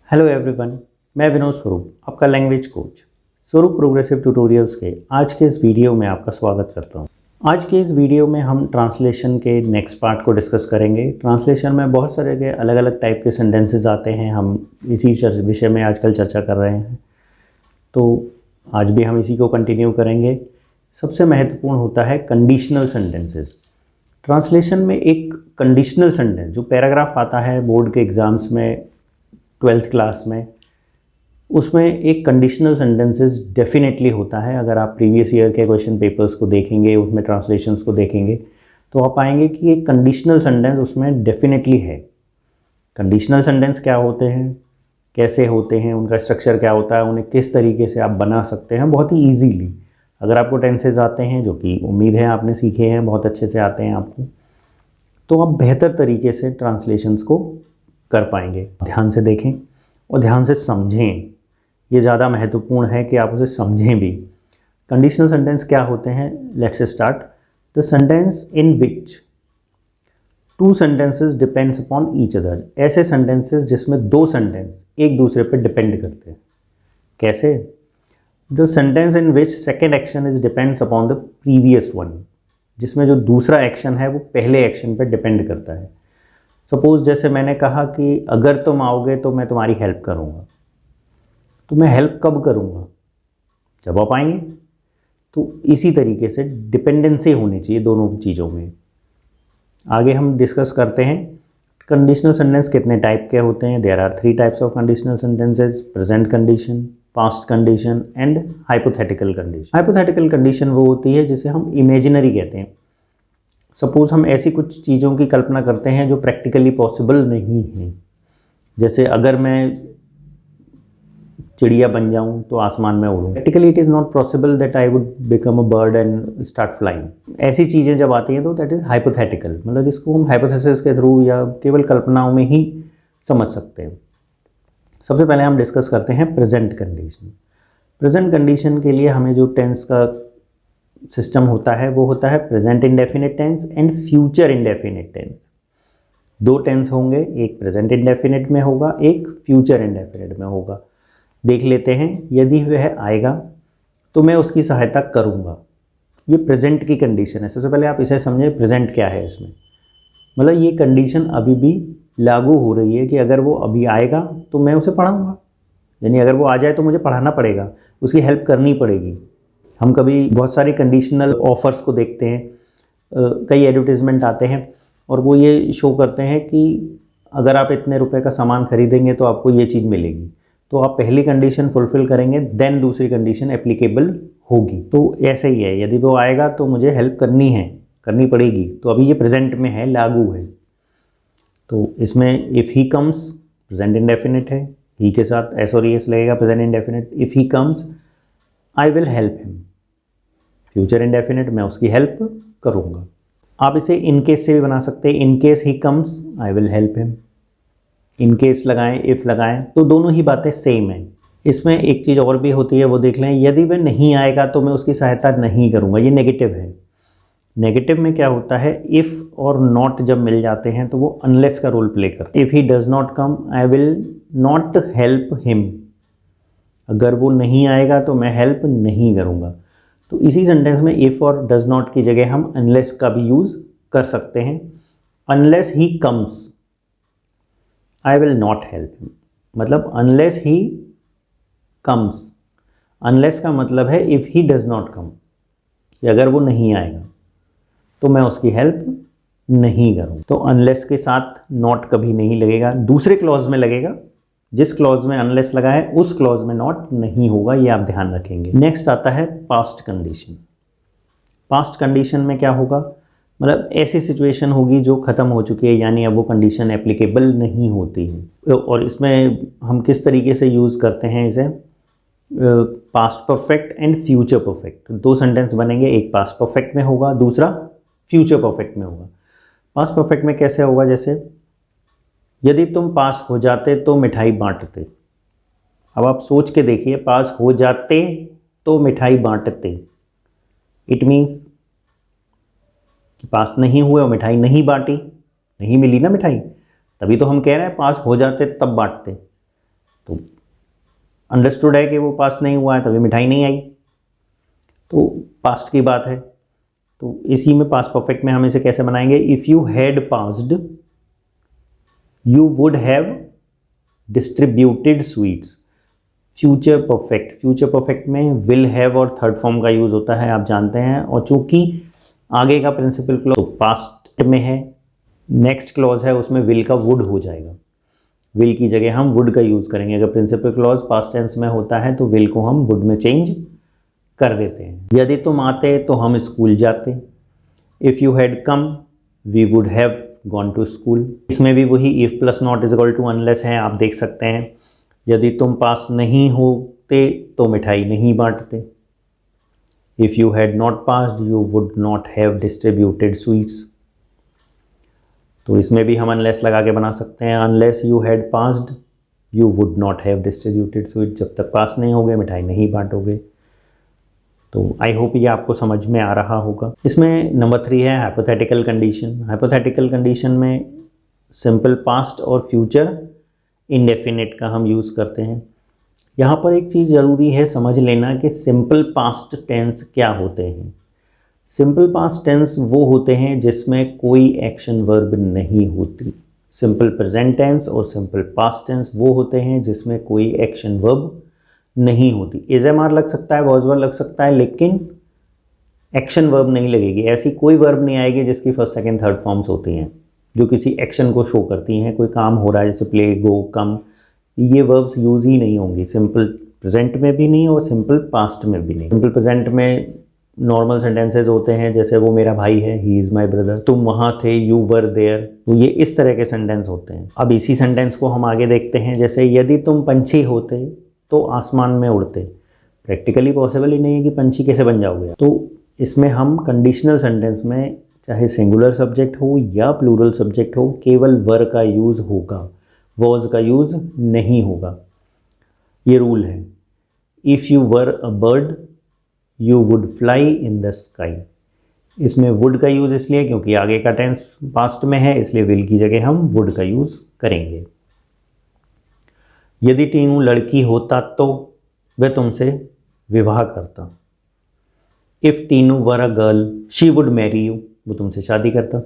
Hello everyone, मैं विनोद स्वरूप, आपका लैंग्वेज कोच स्वरूप प्रोग्रेसिव ट्यूटोरियल्स के आज के इस वीडियो में आपका स्वागत करता हूं। आज के इस वीडियो में हम ट्रांसलेशन के नेक्स्ट पार्ट को डिस्कस करेंगे। ट्रांसलेशन में बहुत सारे के अलग अलग टाइप के सेंटेंसेस आते हैं। हम इसी विषय में आजकल चर्चा कर रहे हैं, तो आज भी हम इसी को कंटिन्यू करेंगे। सबसे महत्वपूर्ण होता है कंडीशनल सेंटेंसेस। ट्रांसलेशन में एक कंडीशनल सेंटेंस जो पैराग्राफ आता है बोर्ड के एग्ज़ाम्स में 12th क्लास में, उसमें एक कंडीशनल सेंटेंसेस डेफिनेटली होता है। अगर आप प्रीवियस ईयर के क्वेश्चन पेपर्स को देखेंगे, उसमें ट्रांसलेशंस को देखेंगे, तो आप पाएंगे कि एक कंडीशनल सेंटेंस उसमें डेफिनेटली है। कंडीशनल सेंटेंस क्या होते हैं, कैसे होते हैं, उनका स्ट्रक्चर क्या होता है, उन्हें किस तरीके से आप बना सकते हैं बहुत ही ईजीली। अगर आपको टेंसेज आते हैं, जो कि उम्मीद है आपने सीखे हैं, बहुत अच्छे से आते हैं आपको, तो आप बेहतर तरीके से ट्रांसलेशंस को कर पाएंगे। ध्यान से देखें और ध्यान से समझें, ये ज़्यादा महत्वपूर्ण है कि आप उसे समझें भी। कंडीशनल सेंटेंस क्या होते हैं? Let's start. The sentence in which two sentences depends upon each other. ऐसे सेंटेंसेस जिसमें दो सेंटेंस एक दूसरे पर डिपेंड करते हैं। कैसे? The sentence in which second action is depends upon the previous one. जिसमें जो दूसरा एक्शन है वो पहले एक्शन पर डिपेंड करता है। सपोज़ जैसे मैंने कहा कि अगर तुम आओगे तो मैं तुम्हारी हेल्प करूँगा, तो मैं हेल्प कब करूँगा? जब आप आएंगे। तो इसी तरीके से डिपेंडेंसी होनी चाहिए दोनों चीज़ों में। आगे हम डिस्कस करते हैं कंडीशनल सेंटेंस कितने टाइप के होते हैं। There are 3 types of conditional sentences: present condition, past condition and hypothetical condition. Hypothetical condition वो होती है जिसे हम इमेजिनरी कहते हैं। सपोज़ हम ऐसी कुछ चीज़ों की कल्पना करते हैं जो प्रैक्टिकली पॉसिबल नहीं है। जैसे अगर मैं चिड़िया बन जाऊं तो आसमान में उड़ूं, practically it is not possible that I would become a bird and start flying. ऐसी चीज़ें जब आती हैं तो दैट इज़ हाइपोथेटिकल, मतलब जिसको हम हाइपोथेसिस के थ्रू या केवल कल्पनाओं में ही समझ सकते हैं। सबसे पहले हम डिस्कस करते हैं प्रेजेंट कंडीशन। प्रेजेंट कंडीशन के लिए हमें जो टेंस का सिस्टम होता है वो होता है present indefinite tense and future indefinite tense. दो टेंस होंगे, एक प्रेजेंट इंडेफिनिट में होगा, एक फ्यूचर इंडेफिनिट में होगा। देख लेते हैं। यदि वह आएगा तो मैं उसकी सहायता करूंगा। ये प्रेजेंट की कंडीशन है। सबसे पहले आप इसे समझें, प्रेजेंट क्या है इसमें। मतलब ये कंडीशन अभी भी लागू हो रही है कि अगर वो अभी आएगा तो मैं उसे पढ़ाऊँगा। यानी अगर वो आ जाए तो मुझे पढ़ाना पड़ेगा, उसकी हेल्प करनी पड़ेगी। हम कभी बहुत सारे कंडीशनल ऑफ़र्स को देखते हैं, कई एडवर्टीज़मेंट आते हैं और वो ये शो करते हैं कि अगर आप इतने रुपए का सामान खरीदेंगे तो आपको ये चीज़ मिलेगी। तो आप पहली कंडीशन फुलफ़िल करेंगे, देन दूसरी कंडीशन एप्लीकेबल होगी। तो ऐसे ही है, यदि वो आएगा तो मुझे हेल्प करनी पड़ेगी। तो अभी ये प्रेजेंट में है, लागू है। तो इसमें if he comes present indefinite है, ही के साथ एस और एस लगेगा, present indefinite. If he comes I will help him, future indefinite, मैं उसकी हेल्प करूँगा। आप इसे इन केस से भी बना सकते हैं। In case he comes I will help him. In case लगाएं, इफ़ लगाएं, तो दोनों ही बातें सेम हैं। इसमें एक चीज़ और भी होती है, वो देख लें। यदि वह नहीं आएगा तो मैं उसकी सहायता नहीं करूँगा, ये नेगेटिव है। नेगेटिव में क्या होता है, इफ़ और नॉट जब मिल जाते हैं तो वो अनलेस का रोल प्ले करते हैं। If he does not come I will not help him. अगर वो नहीं आएगा तो मैं हेल्प नहीं करूँगा। तो इसी सेंटेंस में इफ़ और डज़ नॉट की जगह हम अनलेस का भी यूज़ कर सकते हैं। Unless he comes I will not help him, मतलब अनलेस ही कम्स। अनलेस का मतलब है if he does not come, कि अगर वो नहीं आएगा तो मैं उसकी हेल्प नहीं करूँ। तो अनलेस के साथ नॉट कभी नहीं लगेगा, दूसरे क्लॉज में लगेगा। जिस क्लॉज में अनलेस लगा है उस क्लॉज में नॉट नहीं होगा, ये आप ध्यान रखेंगे। नेक्स्ट आता है पास्ट कंडीशन। पास्ट कंडीशन में क्या होगा, मतलब ऐसी सिचुएशन होगी जो ख़त्म हो चुकी है, यानी अब वो कंडीशन एप्लीकेबल नहीं होती है। और इसमें हम किस तरीके से यूज़ करते हैं इसे, past perfect and future perfect. दो सेंटेंस बनेंगे, एक पास्ट परफेक्ट में होगा, दूसरा फ्यूचर परफेक्ट में होगा। पास्ट परफेक्ट में कैसे होगा, जैसे यदि तुम पास हो जाते तो मिठाई बांटते। अब आप सोच के देखिए, पास हो जाते तो मिठाई बांटते, इट मीन्स कि पास नहीं हुए और मिठाई नहीं बांटी, नहीं मिली ना मिठाई, तभी तो हम कह रहे हैं पास हो जाते तब बांटते। तो अंडरस्टूड है कि वो पास नहीं हुआ है तभी मिठाई नहीं आई, तो पास्ट की बात है। तो इसी में पास्ट परफेक्ट में हम इसे कैसे बनाएंगे, if you had passed you would have distributed sweets. Future perfect, future perfect में विल हैव और थर्ड फॉर्म का यूज़ होता है, आप जानते हैं। और चूंकि आगे का प्रिंसिपल क्लॉज तो पास्ट में है, नेक्स्ट क्लॉज है उसमें विल का वुड हो जाएगा, विल की जगह हम वुड का यूज़ करेंगे। अगर प्रिंसिपल क्लॉज पास्ट टेंस में होता है तो विल को हम वुड में चेंज कर देते हैं। यदि तुम आते तो हम स्कूल जाते। If you had come we would have gone to school. इसमें भी वही if plus not is equal to unless है, आप देख सकते हैं। यदि तुम पास नहीं होते तो मिठाई नहीं बांटते। If you had not passed you would not have distributed sweets. तो इसमें भी हम अनलेस लगा के बना सकते हैं। Unless you had passed you would not have distributed sweet. जब तक पास नहीं होगे मिठाई नहीं बांटोगे। तो आई होप ये आपको समझ में आ रहा होगा। इसमें नंबर 3 है हाइपोथेटिकल कंडीशन। हाइपोथेटिकल कंडीशन में सिंपल पास्ट और फ्यूचर इंडेफिनिट का हम यूज़ करते हैं। यहाँ पर एक चीज़ ज़रूरी है समझ लेना कि सिंपल पास्ट टेंस क्या होते हैं। सिंपल पास्ट टेंस वो होते हैं जिसमें कोई एक्शन वर्ब नहीं होती। सिंपल प्रेजेंट टेंस और सिंपल पास्ट टेंस वो होते हैं जिसमें कोई एक्शन वर्ब नहीं होती। एजएमआर लग सकता है, वॉज वर्ब लग सकता है, लेकिन एक्शन वर्ब नहीं लगेगी। ऐसी कोई वर्ब नहीं आएगी जिसकी फर्स्ट सेकंड थर्ड फॉर्म्स होती हैं जो किसी एक्शन को शो करती हैं। कोई काम हो रहा है जैसे प्ले, गो, कम, ये वर्ब्स यूज़ ही नहीं होंगी। सिंपल प्रेजेंट में भी नहीं और सिंपल पास्ट में भी नहीं। सिंपल प्रेजेंट में नॉर्मल सेंटेंसेज होते हैं जैसे वो मेरा भाई है, ही इज़ माई ब्रदर, तुम वहाँ थे, यू वर देयर। तो ये इस तरह के सेंटेंस होते हैं। अब इसी सेंटेंस को हम आगे देखते हैं। जैसे यदि तुम पंछी होते तो आसमान में उड़ते। प्रैक्टिकली पॉसिबल ही नहीं है कि पंछी कैसे बन जाओगे। तो इसमें हम कंडीशनल सेंटेंस में चाहे सिंगुलर सब्जेक्ट हो या प्लूरल सब्जेक्ट हो केवल वर का यूज़ होगा, वॉज का यूज़ नहीं होगा। ये रूल है। If you were a bird you would fly in the sky. इसमें वुड का यूज़ इसलिए क्योंकि आगे का टेंस पास्ट में है, इसलिए विल की जगह हम वुड का यूज़ करेंगे। यदि टीनू लड़की होता तो वह तुमसे विवाह करता। If Tinu were a girl she would marry you. वो तुमसे शादी करता।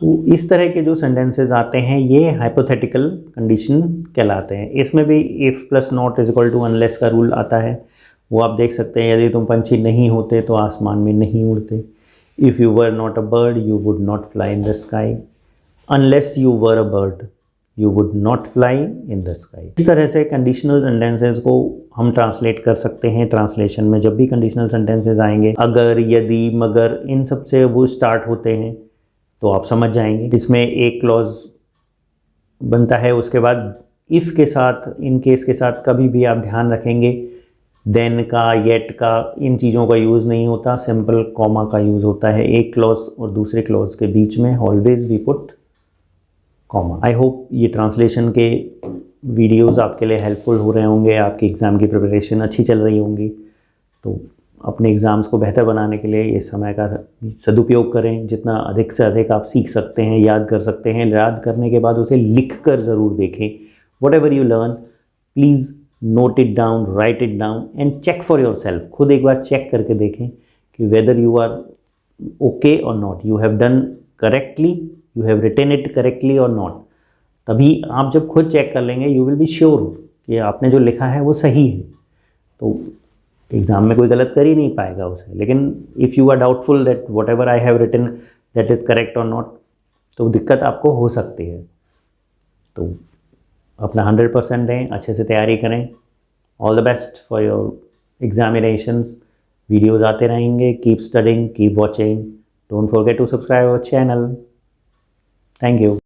तो इस तरह के जो सेंटेंसेस आते हैं ये हाइपोथेटिकल कंडीशन कहलाते हैं। इसमें भी if plus not is equal to unless का रूल आता है, वो आप देख सकते हैं। यदि तुम पंछी नहीं होते तो आसमान में नहीं उड़ते। If you were not a bird you would not fly in the sky. Unless you were a bird you would not fly in the sky. इस तरह से कंडीशनल सेंटेंसेस को हम ट्रांसलेट कर सकते हैं। ट्रांसलेशन में जब भी कंडीशनल सेंटेंसेस आएंगे, अगर, यदि, मगर, इन सब से वो स्टार्ट होते हैं तो आप समझ जाएंगे। इसमें एक क्लॉज बनता है, उसके बाद इफ़ के साथ, इन केस के साथ कभी भी आप ध्यान रखेंगे देन का, येट का, इन चीज़ों का यूज़ नहीं होता। सिंपल कॉमा का यूज़ होता है एक क्लॉज और दूसरे क्लॉज के बीच में। Always we put comma. I hope ये ट्रांसलेशन के वीडियोस आपके लिए हेल्पफुल हो रहे होंगे। आपकी एग्ज़ाम की प्रिपरेशन अच्छी चल रही होंगी। तो अपने एग्ज़ाम्स को बेहतर बनाने के लिए इस समय का सदुपयोग करें। जितना अधिक से अधिक आप सीख सकते हैं, याद कर सकते हैं। याद करने के बाद उसे लिख कर ज़रूर देखें। Whatever you learn please note it down, write it down and check for yourself. खुद एक बार चेक करके देखें कि वेदर यू आर ओके और not, you have done correctly, you have written it correctly और not. तभी आप जब खुद चेक कर लेंगे यू विल बी श्योर कि आपने जो लिखा है वो सही है। तो एग्ज़ाम में कोई गलत कर ही नहीं पाएगा उसे। लेकिन if you are doubtful that whatever I have written that is correct और नॉट, तो दिक्कत आपको हो सकती है। तो अपना 100% दें, अच्छे से तैयारी करें। All the best for your examinations. Videos आते रहेंगे। Keep studying, keep watching, don't forget to subscribe our channel. Thank you.